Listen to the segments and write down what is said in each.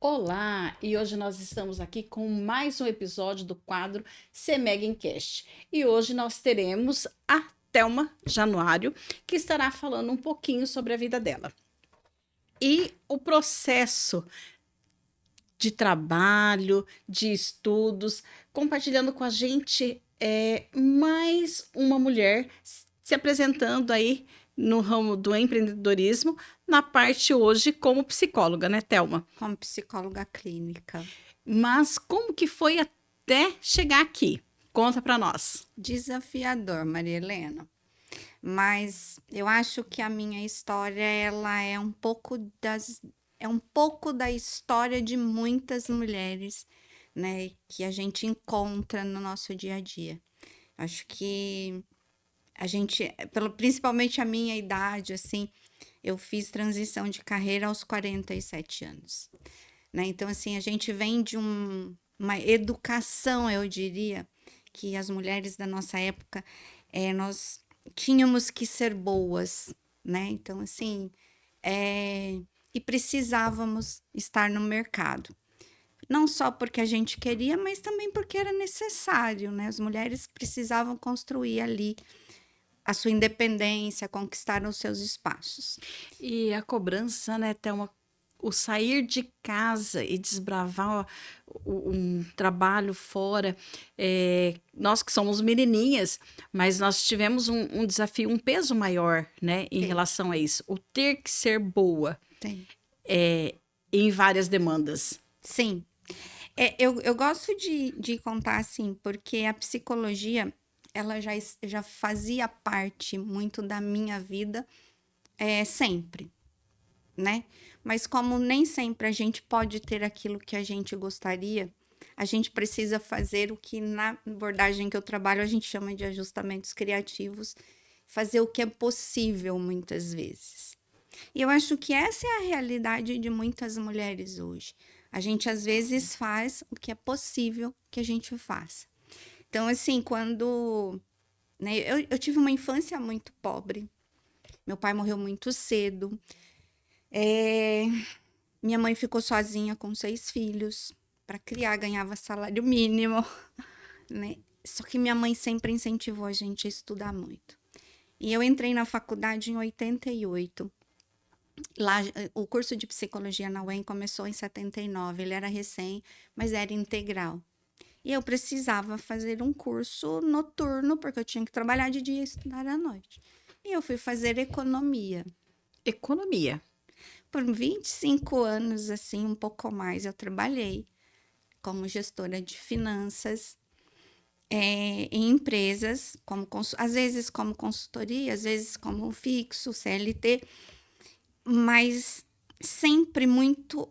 Olá, e hoje nós estamos aqui com mais um episódio do quadro CEMEG E hoje nós teremos a Thelma Januário, que estará falando um pouquinho sobre a vida dela. E o processo de trabalho, de estudos, compartilhando com a gente mais uma mulher se apresentando aí no ramo do empreendedorismo, na parte hoje como psicóloga, né, Thelma? Como psicóloga clínica. Mas como que foi até chegar aqui? Conta para nós. Desafiador, Maria Helena. Mas eu acho que a minha história, ela é um pouco da história de muitas mulheres, né, que a gente encontra no nosso dia a dia. Acho que a gente, principalmente a minha idade, assim, eu fiz transição de carreira aos 47 anos, né? Então, assim, a gente vem de uma educação, eu diria, que as mulheres da nossa época, nós tínhamos que ser boas, né? Então, assim, e precisávamos estar no mercado. Não só porque a gente queria, mas também porque era necessário, né? As mulheres precisavam construir ali a sua independência, conquistar os seus espaços. E a cobrança, né, Thelma? O sair de casa e desbravar um trabalho fora. Nós que somos menininhas, mas nós tivemos um desafio, um peso maior, né, em Tem, relação a isso. O ter que ser boa tem. em várias demandas. Sim. Eu gosto de contar assim, porque a psicologia, ela já fazia parte muito da minha vida, sempre, né? Mas como nem sempre a gente pode ter aquilo que a gente gostaria, a gente precisa fazer o que na abordagem que eu trabalho a gente chama de ajustamentos criativos, fazer o que é possível muitas vezes. E eu acho que essa é a realidade de muitas mulheres hoje. A gente às vezes faz o que é possível que a gente faça. Então, assim, né, eu tive uma infância muito pobre. Meu pai morreu muito cedo. É, minha mãe ficou sozinha com 6 filhos. Para criar, ganhava salário mínimo, né? Só que minha mãe sempre incentivou a gente a estudar muito. E eu entrei na faculdade em 88. Lá, o curso de psicologia na UEM começou em 79. Ele era recém, mas era integral. E eu precisava fazer um curso noturno, porque eu tinha que trabalhar de dia e estudar à noite. E eu fui fazer economia. Economia. Por 25 anos, assim, um pouco mais, eu trabalhei como gestora de finanças, em empresas, às vezes como consultoria, às vezes como fixo, CLT, mas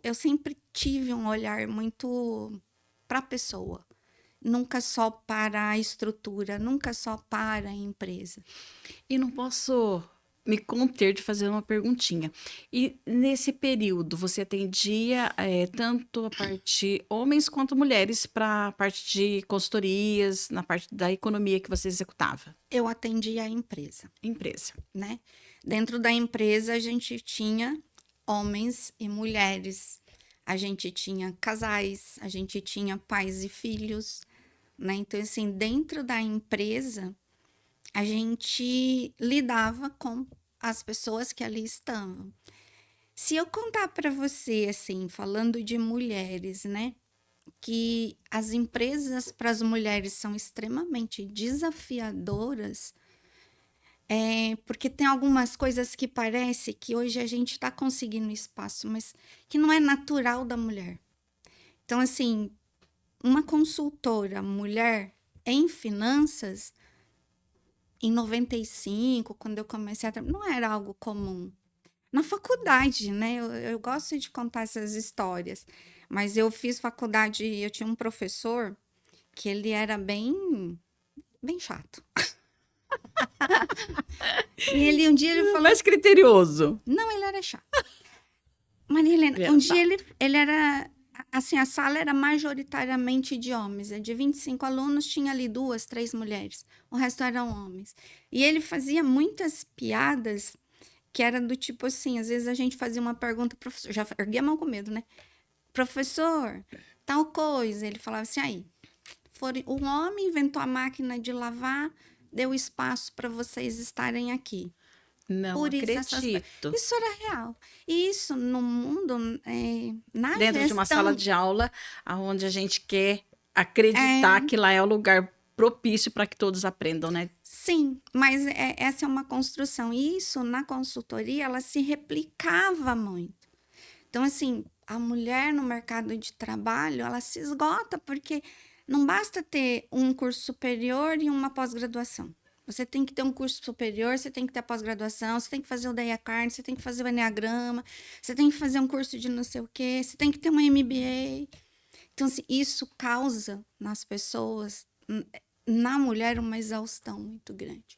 eu sempre tive um olhar muito para a pessoa, nunca só para a estrutura, nunca só para a empresa. E não posso me conter de fazer uma perguntinha. E nesse período, você atendia tanto a parte homens quanto mulheres para a parte de consultorias, na parte da economia que você executava? Eu atendi a empresa, Empresa. né? Dentro da empresa a gente tinha homens e mulheres, a gente tinha casais, a gente tinha pais e filhos, né? Então, assim, dentro da empresa a gente lidava com as pessoas que ali estavam. Se eu contar para você, assim, falando de mulheres, né, que as empresas para as mulheres são extremamente desafiadoras, porque tem algumas coisas que parece que hoje a gente está conseguindo espaço, mas que não é natural da mulher. Então, assim, uma consultora mulher em finanças, em 95, quando eu comecei a trabalhar, não era algo comum. Na faculdade, né? Eu gosto de contar essas histórias, mas eu fiz faculdade, eu tinha um professor que ele era bem chato. E ele um dia ele falou, Mais criterioso. não, ele era chato. Maria Helena, Ele um era dia chato. ele era, assim, a sala era majoritariamente de homens. De 25 alunos, tinha ali 2, 3 mulheres. O resto eram homens. E ele fazia muitas piadas que era do tipo assim, às vezes a gente fazia uma pergunta, professor, já ergui a mão com medo, né? professor, tal coisa. Ele falava assim, aí, o homem inventou a máquina de lavar, deu espaço para vocês estarem aqui. Não Por isso, acredito. isso era real. E isso no mundo, na Dentro de uma sala gestão, de aula, onde a gente quer acreditar é, que lá é o lugar propício para que todos aprendam, né? sim, mas essa é uma construção. E isso, na consultoria, ela se replicava muito. Então, assim, a mulher no mercado de trabalho, ela se esgota, porque não basta ter um curso superior e uma pós-graduação. Você tem que ter um curso superior, você tem que ter a pós-graduação, você tem que fazer o DEA Carne, você tem que fazer o Enneagrama, você tem que fazer um curso de não sei o quê, você tem que ter um MBA. Então, assim, isso causa nas pessoas, na mulher, uma exaustão muito grande.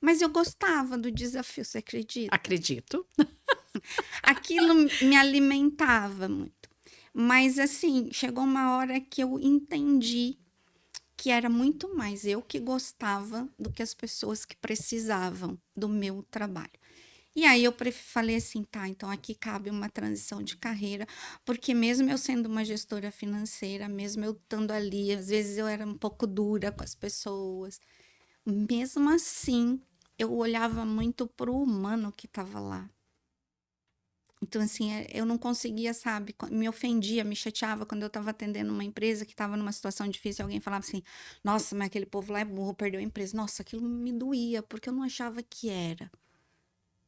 Mas eu gostava do desafio, você acredita? Acredito. Aquilo me alimentava muito. Mas, assim, chegou uma hora que eu entendi que era muito mais eu que gostava do que as pessoas que precisavam do meu trabalho. E aí eu falei assim, tá, então aqui cabe uma transição de carreira, porque mesmo eu sendo uma gestora financeira, mesmo eu estando ali, às vezes eu era um pouco dura com as pessoas, mesmo assim, eu olhava muito para o humano que estava lá. Então, assim, eu não conseguia, sabe, me ofendia, me chateava quando eu estava atendendo uma empresa que estava numa situação difícil, alguém falava assim, nossa, mas aquele povo lá é burro, perdeu a empresa. Nossa, aquilo me doía, porque eu não achava que era.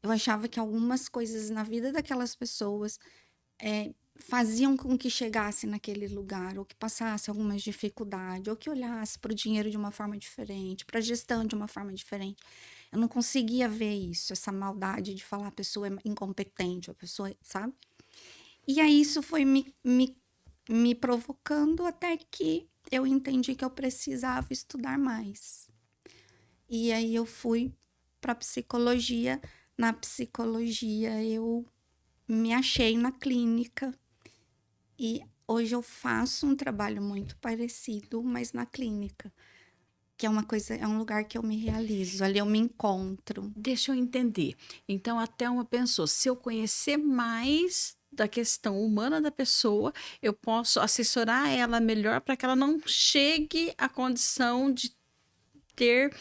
Eu achava que algumas coisas na vida daquelas pessoas faziam com que chegasse naquele lugar, ou que passasse algumas dificuldades, ou que olhasse para o dinheiro de uma forma diferente, para a gestão de uma forma diferente. Eu não conseguia ver isso, essa maldade de falar a pessoa é incompetente, a pessoa, sabe? E aí isso foi me provocando até que eu entendi que eu precisava estudar mais. E aí eu fui para psicologia. Na psicologia eu me achei na clínica e hoje eu faço um trabalho muito parecido, mas na clínica, que é uma coisa, é um lugar que eu me realizo, ali eu me encontro. Deixa eu entender. Então, a Thelma pensou: se eu conhecer mais da questão humana da pessoa, eu posso assessorar ela melhor para que ela não chegue à condição de ter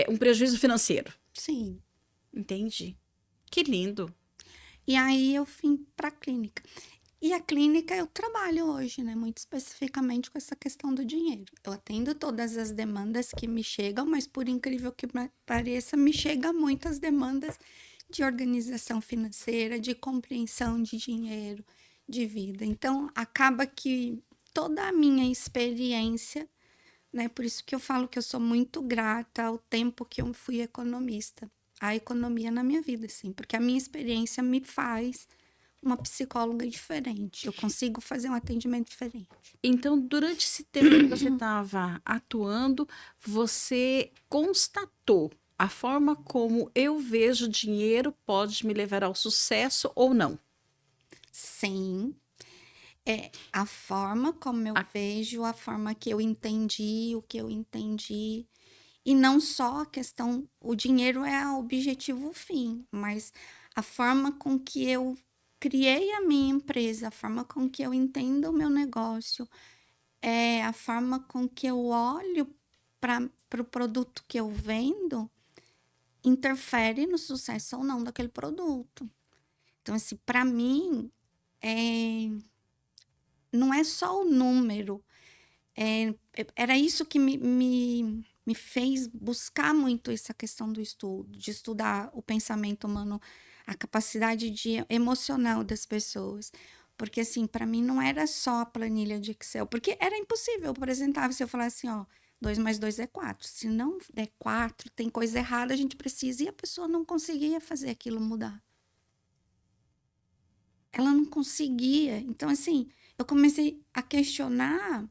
um prejuízo financeiro. Sim. Entendi. Que lindo. E aí eu vim para a clínica. E a clínica eu trabalho hoje, né, muito especificamente com essa questão do dinheiro. Eu atendo todas as demandas que me chegam, mas por incrível que pareça, me chegam muitas demandas de organização financeira, de compreensão de dinheiro, de vida. Então, acaba que toda a minha experiência, né, por isso que eu falo que eu sou muito grata ao tempo que eu fui economista, a economia na minha vida, assim, porque a minha experiência me faz uma psicóloga diferente. Eu consigo fazer um atendimento diferente. Então, durante esse tempo que você estava atuando, você constatou a forma como eu vejo dinheiro pode me levar ao sucesso ou não? Sim, é a forma como eu A- vejo, a forma que eu entendi, o que eu entendi. E não só a questão, o dinheiro é o objetivo fim, mas a forma com que eu criei a minha empresa, a forma com que eu entendo o meu negócio, é a forma com que eu olho para o produto que eu vendo, interfere no sucesso ou não daquele produto. Então, assim, para mim, não é só o número. Era isso que me fez buscar muito essa questão do estudo, de estudar o pensamento humano, a capacidade emocional das pessoas. Porque, assim, para mim não era só a planilha de Excel, porque era impossível. Eu apresentava, se eu falasse assim, ó, 2 mais 2 é 4. Se não der 4, tem coisa errada, a gente precisa. E a pessoa não conseguia fazer aquilo mudar. Ela não conseguia. Então, assim, eu comecei a questionar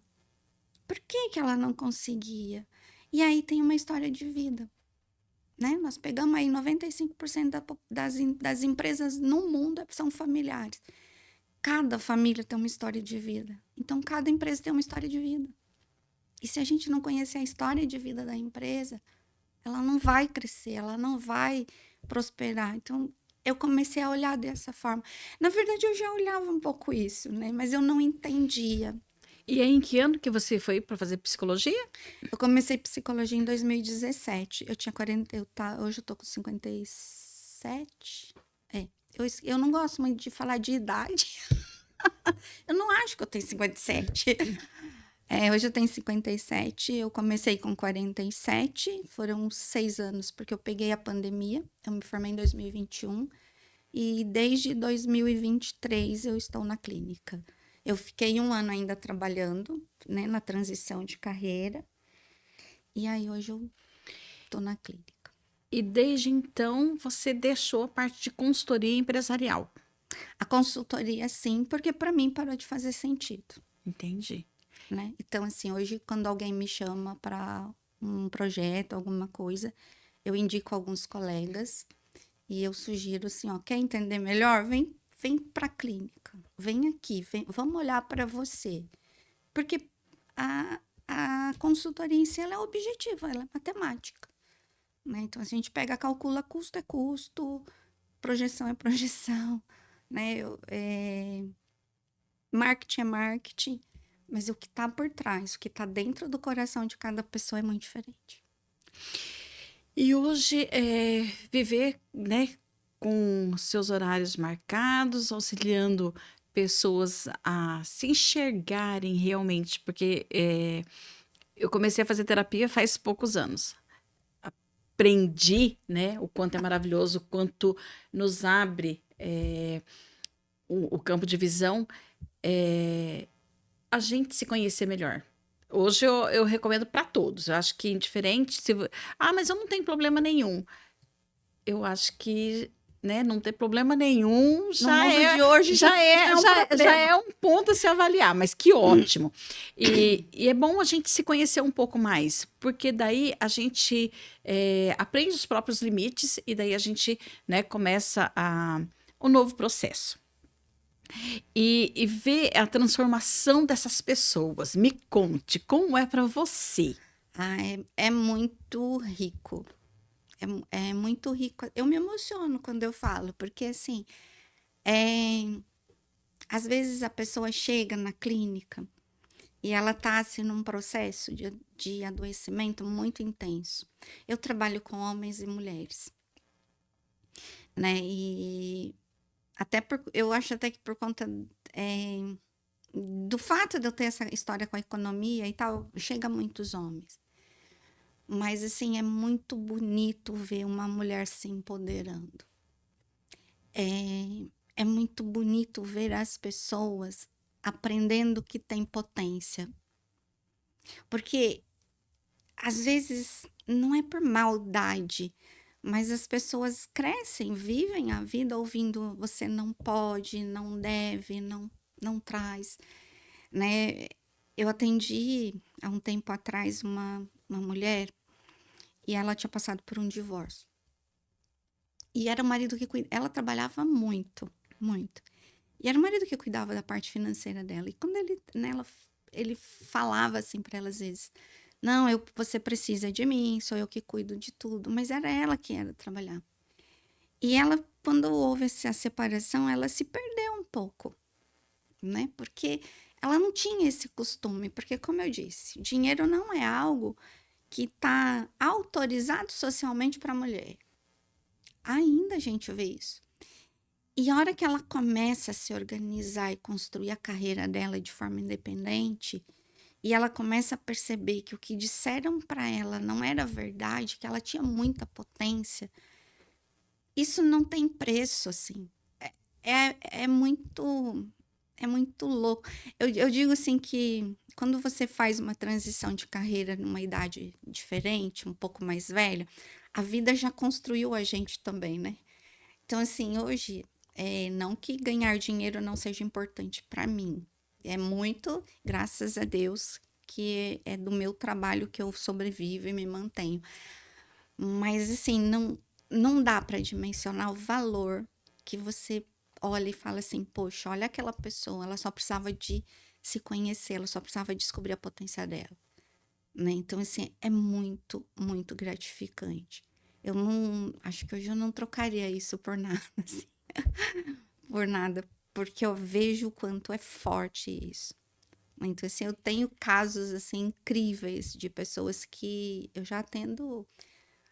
por que que ela não conseguia. E aí tem uma história de vida, né? Nós pegamos aí 95% das empresas no mundo são familiares. Cada família tem uma história de vida. Então, cada empresa tem uma história de vida. E se a gente não conhecer a história de vida da empresa, ela não vai crescer, ela não vai prosperar. Então, eu comecei a olhar dessa forma. Na verdade, eu já olhava um pouco isso, né? Mas eu não entendia. E aí, em que ano que você foi para fazer psicologia? Eu comecei psicologia em 2017. Eu tinha 40, hoje eu tô com 57. É, eu não gosto muito de falar de idade. Eu não acho que eu tenho 57. Hoje eu tenho 57, eu comecei com 47, foram 6 anos, porque eu peguei a pandemia, eu me formei em 2021, e desde 2023 eu estou na clínica. Eu fiquei 1 ano ainda trabalhando, né, na transição de carreira, e aí hoje eu estou na clínica. E desde então você deixou a parte de consultoria empresarial. A consultoria, sim, porque para mim parou de fazer sentido. Entendi. Né? Então, assim, hoje, quando alguém me chama para um projeto, alguma coisa, eu indico alguns colegas e eu sugiro assim, ó, quer entender melhor? Vem para a clínica, vem aqui, vamos olhar para você. Porque a consultoria em si, ela é objetiva, ela é matemática. Né? Então, a gente pega, calcula custo é custo, projeção é projeção, né? Marketing é marketing. Mas o que está por trás, o que está dentro do coração de cada pessoa é muito diferente. E hoje, viver, né, com seus horários marcados, auxiliando pessoas a se enxergarem realmente, porque eu comecei a fazer terapia faz poucos anos. Aprendi, né, o quanto é maravilhoso, o quanto nos abre o campo de visão, a gente se conhecer melhor. Hoje eu recomendo para todos. Eu acho que indiferente se mas eu não tenho problema nenhum. Eu acho que, né, não ter problema nenhum No mundo de hoje já é um ponto a se avaliar, mas que ótimo. E é bom a gente se conhecer um pouco mais, porque daí a gente aprende os próprios limites e daí a gente, né, começa um novo processo. E ver a transformação dessas pessoas. Me conte, como é para você? É muito rico. É muito rico. Eu me emociono quando eu falo, porque assim, às vezes a pessoa chega na clínica e ela tá assim num processo de adoecimento muito intenso. Eu trabalho com homens e mulheres, né? E eu acho até que por conta do fato de eu ter essa história com a economia e tal, chega muitos homens. Mas, assim, é muito bonito ver uma mulher se empoderando. É muito bonito ver as pessoas aprendendo que tem potência. Porque, às vezes, não é por maldade, mas as pessoas crescem, vivem a vida ouvindo você não pode, não deve, não traz, né? Eu atendi há um tempo atrás uma mulher e ela tinha passado por um divórcio. E era o marido que cuidava. Ela trabalhava muito, muito. E era o marido que cuidava da parte financeira dela. E quando ele falava assim para ela às vezes: Não, você precisa de mim, sou eu que cuido de tudo. Mas era ela que era trabalhar. E ela, quando houve essa separação, ela se perdeu um pouco, né? Porque ela não tinha esse costume. Porque, como eu disse, dinheiro não é algo que está autorizado socialmente para a mulher. Ainda a gente vê isso. E a hora que ela começa a se organizar e construir a carreira dela de forma independente, e ela começa a perceber que o que disseram para ela não era verdade, que ela tinha muita potência, isso não tem preço, assim. É muito louco. Eu digo assim que quando você faz uma transição de carreira numa idade diferente, um pouco mais velha, a vida já construiu a gente também, né? Então, assim, hoje, não que ganhar dinheiro não seja importante para mim. É muito, graças a Deus, que é do meu trabalho que eu sobrevivo e me mantenho. Mas, assim, não dá para dimensionar o valor que você olha e fala assim, poxa, olha aquela pessoa, ela só precisava de se conhecer, ela só precisava descobrir a potência dela. Né? Então, assim, é muito, muito gratificante. Eu não, acho que hoje eu não trocaria isso por nada, assim, por nada, porque eu vejo o quanto é forte isso. Então, assim, eu tenho casos, assim, incríveis de pessoas que eu já atendo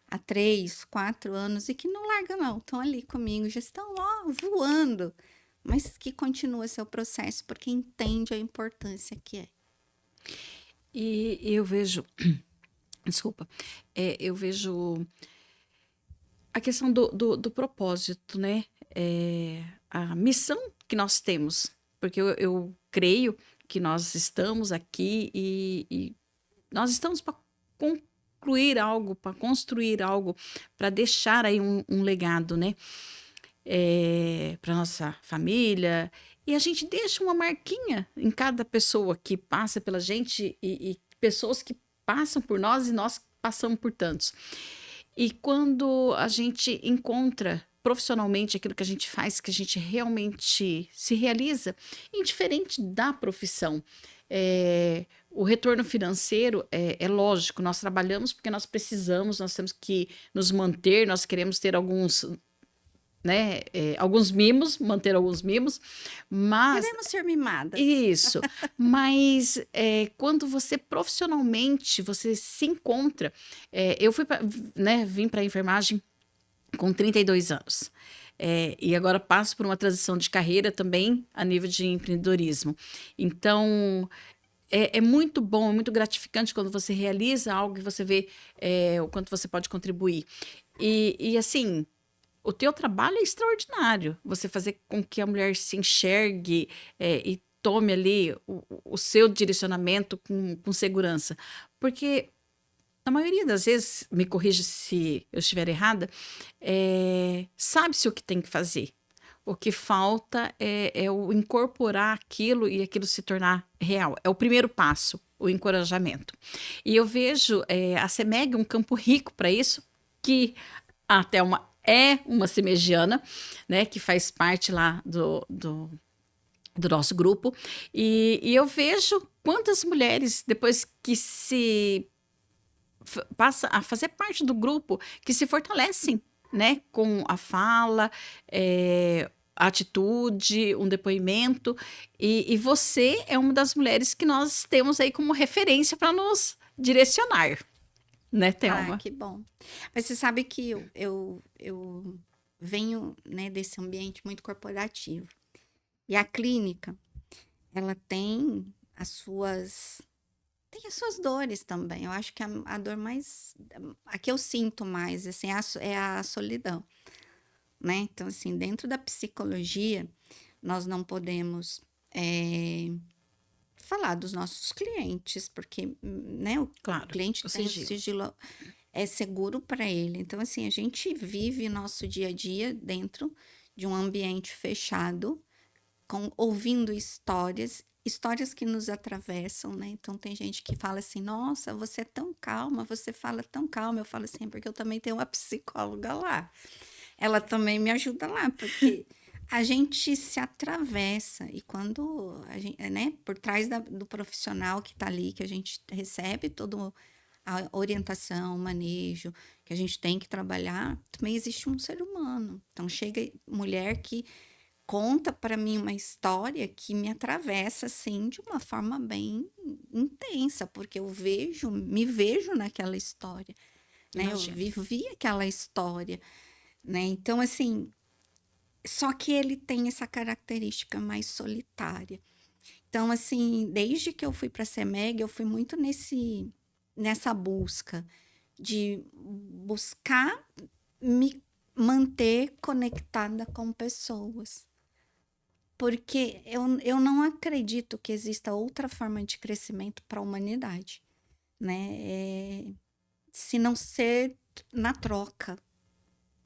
há 3, 4 anos e que não largam não, estão ali comigo, já estão, ó, voando, mas que continua seu processo porque entende a importância que é. E eu vejo, desculpa, eu vejo a questão do propósito, né? A missão que nós temos, porque eu creio que nós estamos aqui e nós estamos para concluir algo, para construir algo, para deixar aí um legado, né? Para nossa família. E a gente deixa uma marquinha em cada pessoa que passa pela gente e pessoas que passam por nós e nós passamos por tantos. E quando a gente encontra profissionalmente aquilo que a gente faz, que a gente realmente se realiza, indiferente da profissão, o retorno financeiro é lógico, nós trabalhamos porque nós precisamos, nós temos que nos manter, nós queremos ter alguns, né, alguns mimos, manter alguns mimos, mas Queremos ser mimadas. isso, mas quando você profissionalmente você se encontra, eu fui né, vim para a enfermagem com 32 anos. E agora passo por uma transição de carreira também a nível de empreendedorismo. Então, é muito bom, é muito gratificante quando você realiza algo e você vê o quanto você pode contribuir. E assim, o teu trabalho é extraordinário. Você fazer com que a mulher se enxergue e tome ali o seu direcionamento com segurança. Porque, na maioria das vezes, me corrija se eu estiver errada, sabe-se o que tem que fazer. O que falta é o incorporar aquilo e aquilo se tornar real. É o primeiro passo, o encorajamento. E eu vejo a CEMEG um campo rico para isso, que a Thelma é uma semegiana, né, que faz parte lá do nosso grupo. E eu vejo quantas mulheres, depois que se passa a fazer parte do grupo, que se fortalecem, né, com a fala, a atitude, um depoimento, e você é uma das mulheres que nós temos aí como referência para nos direcionar, né, Ah, Thelma? que bom. Mas você sabe que eu venho, né, desse ambiente muito corporativo. E a clínica, ela tem as suas dores também. Eu acho que a dor mais, a que eu sinto mais, assim, é a solidão, né? Então, assim, dentro da psicologia, nós não podemos falar dos nossos clientes, porque, né, o Claro, cliente o tem o sigilo. sigilo, é seguro para ele. Então, assim, a gente vive nosso dia a dia dentro de um ambiente fechado, ouvindo histórias que nos atravessam, né? Então tem gente que fala assim: "Nossa, você é tão calma, você fala tão calma". Eu falo assim: "Porque eu também tenho uma psicóloga lá. Ela também me ajuda lá, porque a gente se atravessa e quando a gente, né, por trás do profissional que está ali, que a gente recebe toda a orientação, o manejo, que a gente tem que trabalhar, também existe um ser humano. Então chega mulher que conta para mim uma história que me atravessa assim de uma forma bem intensa, porque me vejo naquela história, né? Eu Imagino. vivi aquela história, né? Então assim, só que ele tem essa característica mais solitária. Então assim, desde que eu fui para a CEMEG, eu fui muito nessa busca de buscar me manter conectada com pessoas. Porque eu não acredito que exista outra forma de crescimento para a humanidade, né? Se não ser na troca.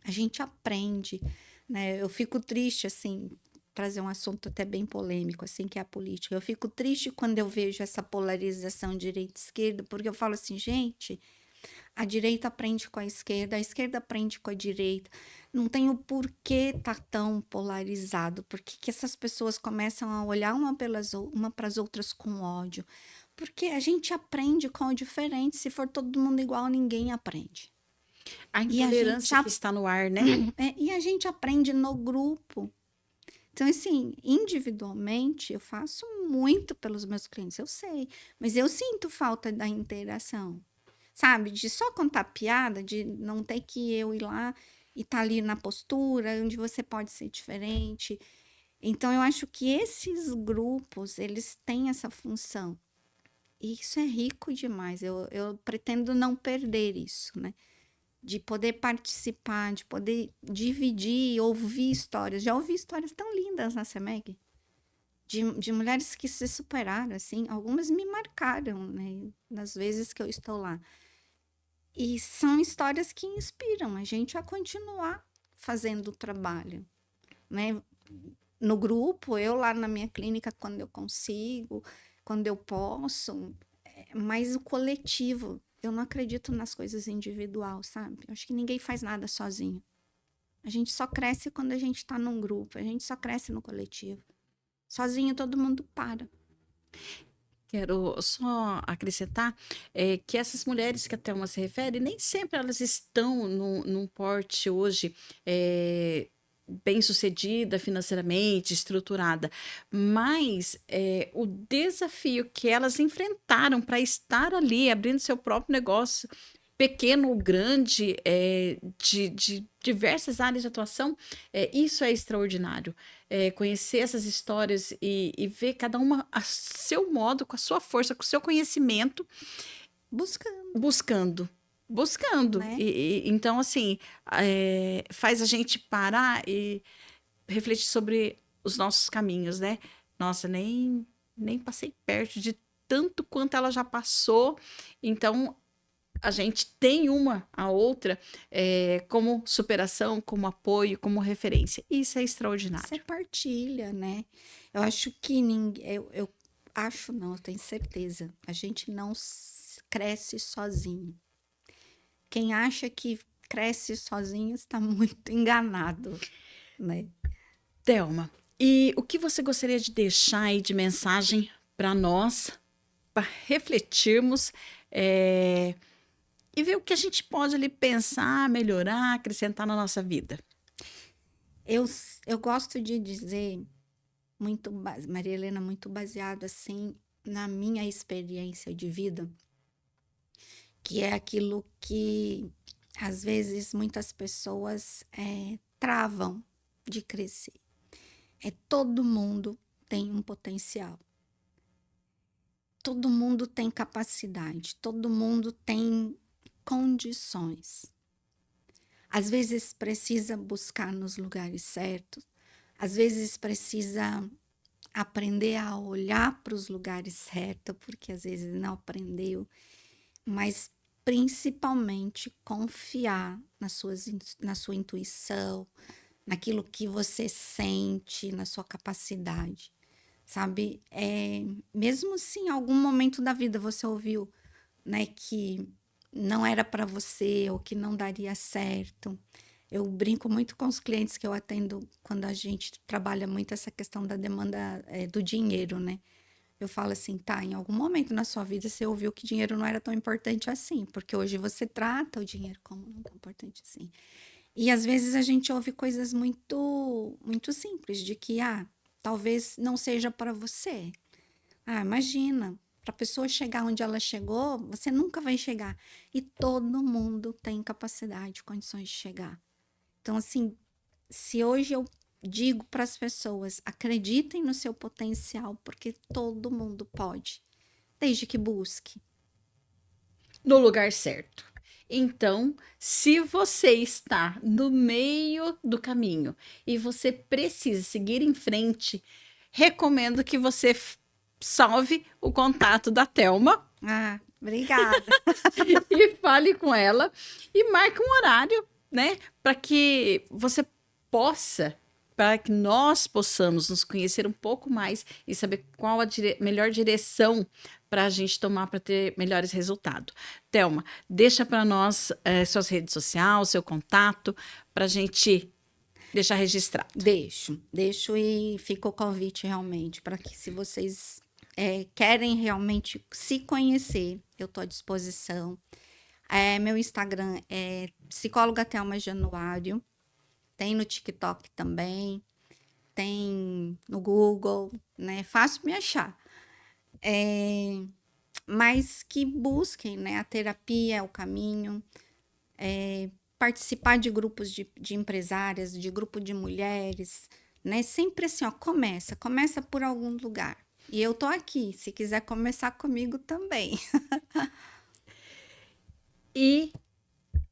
A gente aprende, né? Eu fico triste, assim, trazer um assunto até bem polêmico, assim, que é a política. Eu fico triste quando eu vejo essa polarização direita-esquerda, porque eu falo assim, gente, a direita aprende com a esquerda aprende com a direita. Não tem o porquê tá tão polarizado. Por que que essas pessoas começam a olhar uma para as outras com ódio? Porque a gente aprende com o diferente. Se for todo mundo igual, ninguém aprende. A E a gente, intolerância que está no ar, né? e a gente aprende no grupo. Então, assim, individualmente, eu faço muito pelos meus clientes, eu sei. Mas eu sinto falta da interação, sabe? De só contar piada, de não ter que eu ir lá e estar ali na postura, onde você pode ser diferente. Então, eu acho que esses grupos, eles têm essa função. E isso é rico demais. Eu pretendo não perder isso, né? De poder participar, de poder dividir, ouvir histórias. Já ouvi histórias tão lindas na CEMEG, de mulheres que se superaram, assim. Algumas me marcaram, né? Nas vezes que eu estou lá. E são histórias que inspiram a gente a continuar fazendo o trabalho, né? No grupo, eu lá na minha clínica, quando eu consigo, quando eu posso, mas o coletivo, eu não acredito nas coisas individual, sabe? Eu acho que ninguém faz nada sozinho. A gente só cresce quando a gente está num grupo, a gente só cresce no coletivo. Sozinho todo mundo para. Quero só acrescentar que essas mulheres que a Thelma se refere, nem sempre elas estão num porte hoje bem-sucedida financeiramente, estruturada, mas o desafio que elas enfrentaram para estar ali, abrindo seu próprio negócio, pequeno ou grande, de diversas áreas de atuação, isso é extraordinário. Conhecer essas histórias e ver cada uma a seu modo, com a sua força, com o seu conhecimento, Buscando, buscando. Buscando. né? Então, assim, faz a gente parar e refletir sobre os nossos caminhos, né? Nossa, nem passei perto de tanto quanto ela já passou. Então, a gente tem uma a outra como superação, como apoio, como referência. Isso é Você extraordinário. partilha, né? Eu acho que ninguém. Eu acho, não, eu tenho certeza. A gente não cresce sozinho. Quem acha que cresce sozinho está muito enganado, né? Thelma, e o que você gostaria de deixar aí de mensagem para nós, para refletirmos e ver o que a gente pode ali pensar, melhorar, acrescentar na nossa vida? Eu, eu gosto de dizer, Maria Helena, muito baseado assim na minha experiência de vida, que é aquilo que às vezes muitas pessoas travam de crescer. Todo mundo tem um potencial. Todo mundo tem capacidade, todo mundo tem condições. Às vezes precisa buscar nos lugares certos, às vezes precisa aprender a olhar para os lugares certos, porque às vezes não aprendeu, mas principalmente confiar na sua intuição, naquilo que você sente, na sua capacidade, sabe? Mesmo se em algum momento da vida você ouviu, né, que não era para você ou que não daria certo. Eu brinco muito com os clientes que eu atendo quando a gente trabalha muito essa questão da demanda do dinheiro, né? Eu falo assim, tá, em algum momento na sua vida você ouviu que dinheiro não era tão importante assim, porque hoje você trata o dinheiro como não tão importante assim. E às vezes a gente ouve coisas muito simples, de que, talvez não seja para você. Imagina, para a pessoa chegar onde ela chegou, você nunca vai chegar. E todo mundo tem capacidade, condições de chegar. Então, assim, se hoje eu digo para as pessoas, acreditem no seu potencial, porque todo mundo pode, desde que busque. No lugar certo. Então, se você está no meio do caminho e você precisa seguir em frente, recomendo que você salve o contato da Thelma Obrigada. e fale com ela e marque um horário, né, para que você possa, para que nós possamos nos conhecer um pouco mais e saber qual a melhor direção para a gente tomar para ter melhores resultados. Thelma, deixa para nós suas redes sociais, seu contato, para a gente deixar registrado. Deixo e fica o convite realmente para que, se vocês querem realmente se conhecer, eu estou à disposição. Meu Instagram é psicóloga Thelma Januário. Tem no TikTok também. Tem no Google, né? Fácil me achar. Mas que busquem, né? A terapia é o caminho. Participar de grupos de empresárias, de grupo de mulheres, né? Sempre assim, ó, começa por algum lugar. E eu tô aqui, se quiser começar comigo também. E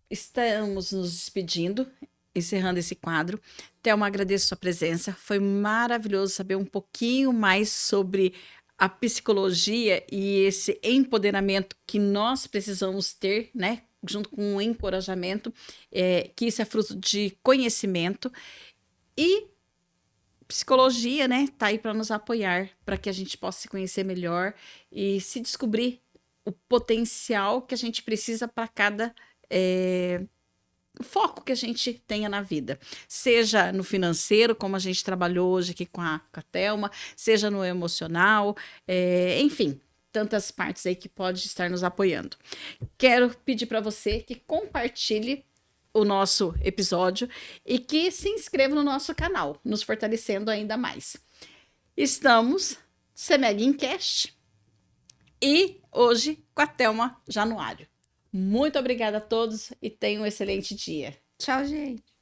estamos nos despedindo, encerrando esse quadro. Thelma, agradeço a sua presença. Foi maravilhoso saber um pouquinho mais sobre a psicologia e esse empoderamento que nós precisamos ter, né? Junto com o encorajamento, que isso é fruto de conhecimento. E psicologia, né? Tá aí para nos apoiar, para que a gente possa se conhecer melhor e se descobrir o potencial que a gente precisa para cada foco que a gente tenha na vida, seja no financeiro, como a gente trabalhou hoje aqui com a Thelma, seja no emocional, enfim, tantas partes aí que pode estar nos apoiando. Quero pedir para você que compartilhe o nosso episódio e que se inscreva no nosso canal, nos fortalecendo ainda mais. Estamos Semeg Cast e hoje com a Thelma Januário. Muito obrigada a todos e tenham um excelente dia. Tchau, gente.